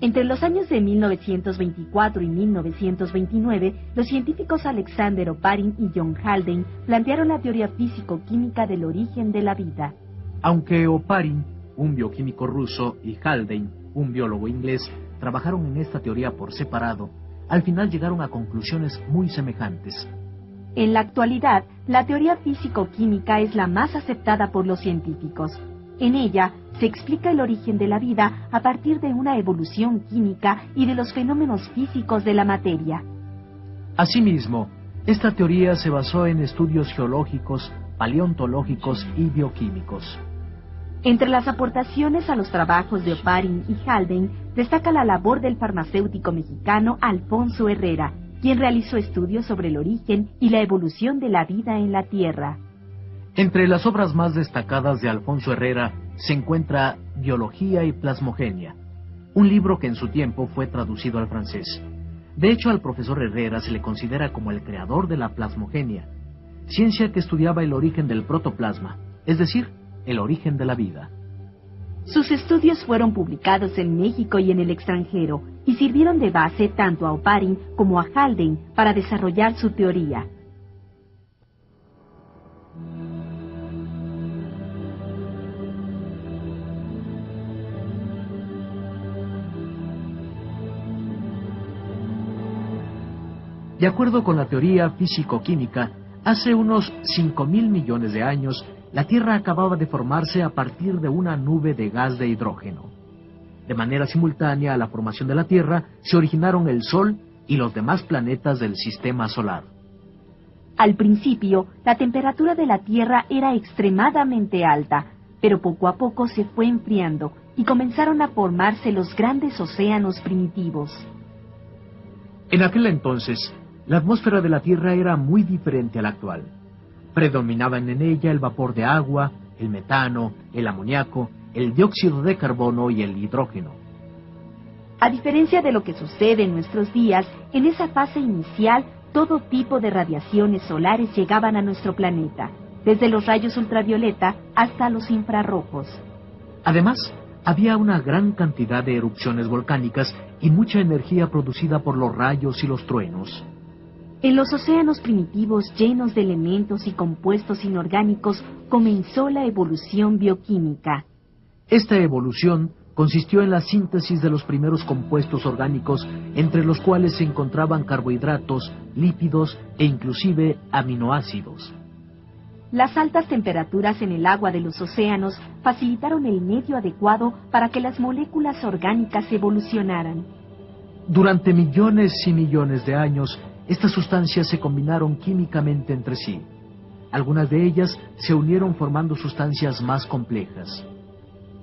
Entre los años de 1924 y 1929, los científicos Alexander Oparin y John Haldane plantearon la teoría físico-química del origen de la vida. Aunque Oparin, un bioquímico ruso, y Haldane, un biólogo inglés, trabajaron en esta teoría por separado, al final llegaron a conclusiones muy semejantes. En la actualidad, la teoría físico-química es la más aceptada por los científicos. En ella se explica el origen de la vida a partir de una evolución química y de los fenómenos físicos de la materia. Asimismo, esta teoría se basó en estudios geológicos, paleontológicos y bioquímicos. Entre las aportaciones a los trabajos de Oparin y Haldane destaca la labor del farmacéutico mexicano Alfonso Herrera, quien realizó estudios sobre el origen y la evolución de la vida en la Tierra. Entre las obras más destacadas de Alfonso Herrera se encuentra Biología y Plasmogenia, un libro que en su tiempo fue traducido al francés. De hecho, al profesor Herrera se le considera como el creador de la plasmogenia, ciencia que estudiaba el origen del protoplasma, es decir, el origen de la vida. Sus estudios fueron publicados en México y en el extranjero y sirvieron de base tanto a Oparin como a Haldane para desarrollar su teoría. De acuerdo con la teoría físico-química, hace unos 5.000 millones de años, la Tierra acababa de formarse a partir de una nube de gas de hidrógeno. De manera simultánea a la formación de la Tierra, se originaron el Sol y los demás planetas del Sistema Solar. Al principio, la temperatura de la Tierra era extremadamente alta, pero poco a poco se fue enfriando y comenzaron a formarse los grandes océanos primitivos. En aquel entonces, la atmósfera de la Tierra era muy diferente a la actual. Predominaban en ella el vapor de agua, el metano, el amoníaco, el dióxido de carbono y el hidrógeno. A diferencia de lo que sucede en nuestros días, en esa fase inicial, todo tipo de radiaciones solares llegaban a nuestro planeta, desde los rayos ultravioleta hasta los infrarrojos. Además, había una gran cantidad de erupciones volcánicas y mucha energía producida por los rayos y los truenos. En los océanos primitivos llenos de elementos y compuestos inorgánicos comenzó la evolución bioquímica. Esta evolución consistió en la síntesis de los primeros compuestos orgánicos, entre los cuales se encontraban carbohidratos, lípidos e inclusive aminoácidos. Las altas temperaturas en el agua de los océanos facilitaron el medio adecuado para que las moléculas orgánicas evolucionaran. Durante millones y millones de años, estas sustancias se combinaron químicamente entre sí. Algunas de ellas se unieron formando sustancias más complejas.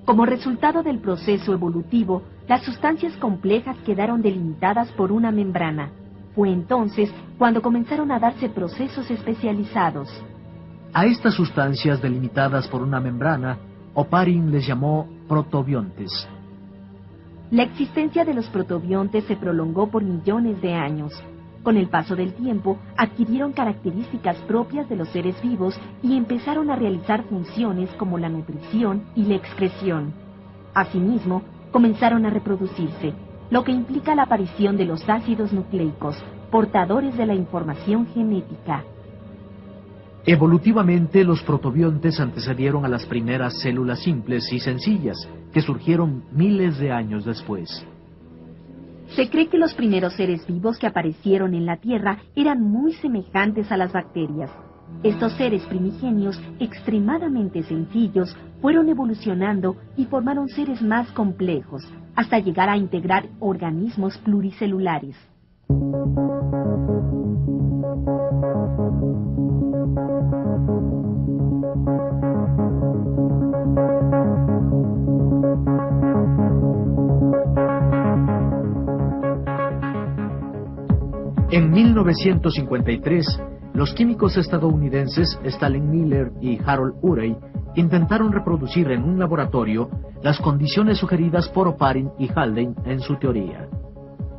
Como resultado del proceso evolutivo, las sustancias complejas quedaron delimitadas por una membrana. Fue entonces cuando comenzaron a darse procesos especializados. A estas sustancias delimitadas por una membrana, Oparin les llamó protobiontes. La existencia de los protobiontes se prolongó por millones de años. Con el paso del tiempo, adquirieron características propias de los seres vivos y empezaron a realizar funciones como la nutrición y la excreción. Asimismo, comenzaron a reproducirse, lo que implica la aparición de los ácidos nucleicos, portadores de la información genética. Evolutivamente, los protobiontes antecedieron a las primeras células simples y sencillas, que surgieron miles de años después. Se cree que los primeros seres vivos que aparecieron en la Tierra eran muy semejantes a las bacterias. Estos seres primigenios, extremadamente sencillos, fueron evolucionando y formaron seres más complejos, hasta llegar a integrar organismos pluricelulares. En 1953, los químicos estadounidenses Stanley Miller y Harold Urey intentaron reproducir en un laboratorio las condiciones sugeridas por Oparin y Haldane en su teoría.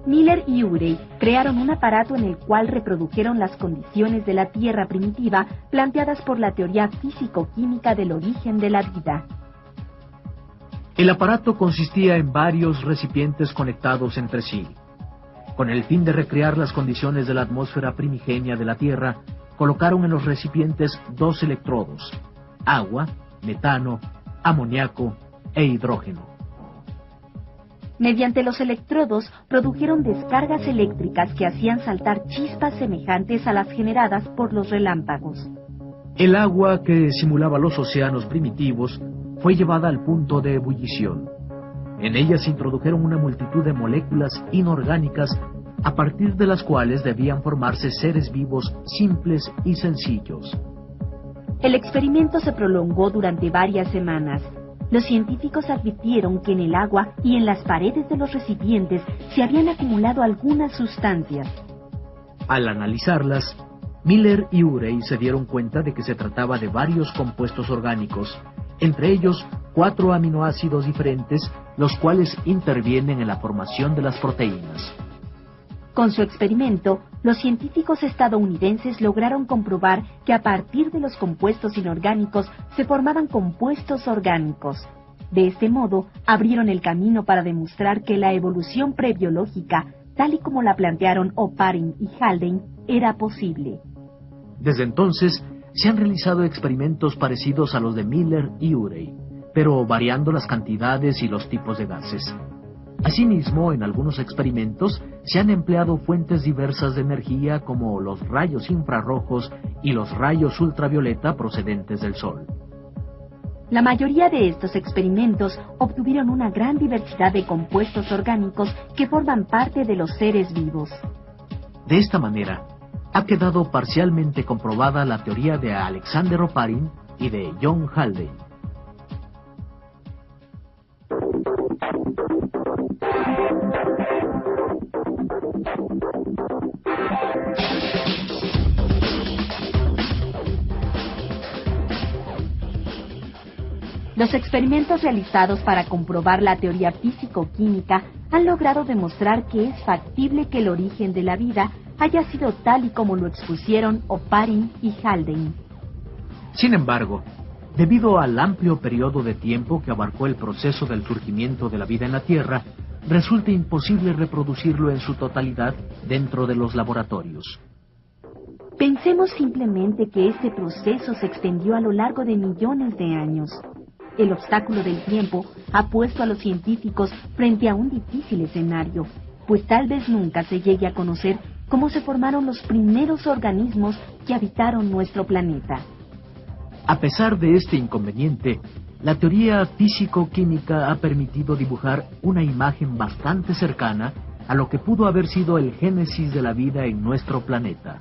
Miller y Urey crearon un aparato en el cual reprodujeron las condiciones de la Tierra primitiva planteadas por la teoría físico-química del origen de la vida. El aparato consistía en varios recipientes conectados entre sí. Con el fin de recrear las condiciones de la atmósfera primigenia de la Tierra, colocaron en los recipientes 2 electrodos: agua, metano, amoníaco e hidrógeno. Mediante los electrodos produjeron descargas eléctricas que hacían saltar chispas semejantes a las generadas por los relámpagos. El agua, que simulaba los océanos primitivos, fue llevada al punto de ebullición. En ella se introdujeron una multitud de moléculas inorgánicas a partir de las cuales debían formarse seres vivos simples y sencillos. El experimento se prolongó durante varias semanas. Los científicos advirtieron que en el agua y en las paredes de los recipientes se habían acumulado algunas sustancias. Al analizarlas, Miller y Urey se dieron cuenta de que se trataba de varios compuestos orgánicos, entre ellos 4 aminoácidos diferentes, los cuales intervienen en la formación de las proteínas. Con su experimento, los científicos estadounidenses lograron comprobar que a partir de los compuestos inorgánicos se formaban compuestos orgánicos. De este modo, abrieron el camino para demostrar que la evolución prebiológica, tal y como la plantearon Oparin y Haldane, era posible. Desde entonces, se han realizado experimentos parecidos a los de Miller y Urey, pero variando las cantidades y los tipos de gases. Asimismo, en algunos experimentos se han empleado fuentes diversas de energía como los rayos infrarrojos y los rayos ultravioleta procedentes del Sol. La mayoría de estos experimentos obtuvieron una gran diversidad de compuestos orgánicos que forman parte de los seres vivos. De esta manera, ha quedado parcialmente comprobada la teoría de Alexander Oparin y de John Haldane. Los experimentos realizados para comprobar la teoría físico-química han logrado demostrar que es factible que el origen de la vida haya sido tal y como lo expusieron Oparin y Haldane. Sin embargo, debido al amplio periodo de tiempo que abarcó el proceso del surgimiento de la vida en la Tierra, resulta imposible reproducirlo en su totalidad dentro de los laboratorios. Pensemos simplemente que este proceso se extendió a lo largo de millones de años. El obstáculo del tiempo ha puesto a los científicos frente a un difícil escenario, pues tal vez nunca se llegue a conocer cómo se formaron los primeros organismos que habitaron nuestro planeta. A pesar de este inconveniente, la teoría físico-química ha permitido dibujar una imagen bastante cercana a lo que pudo haber sido el génesis de la vida en nuestro planeta.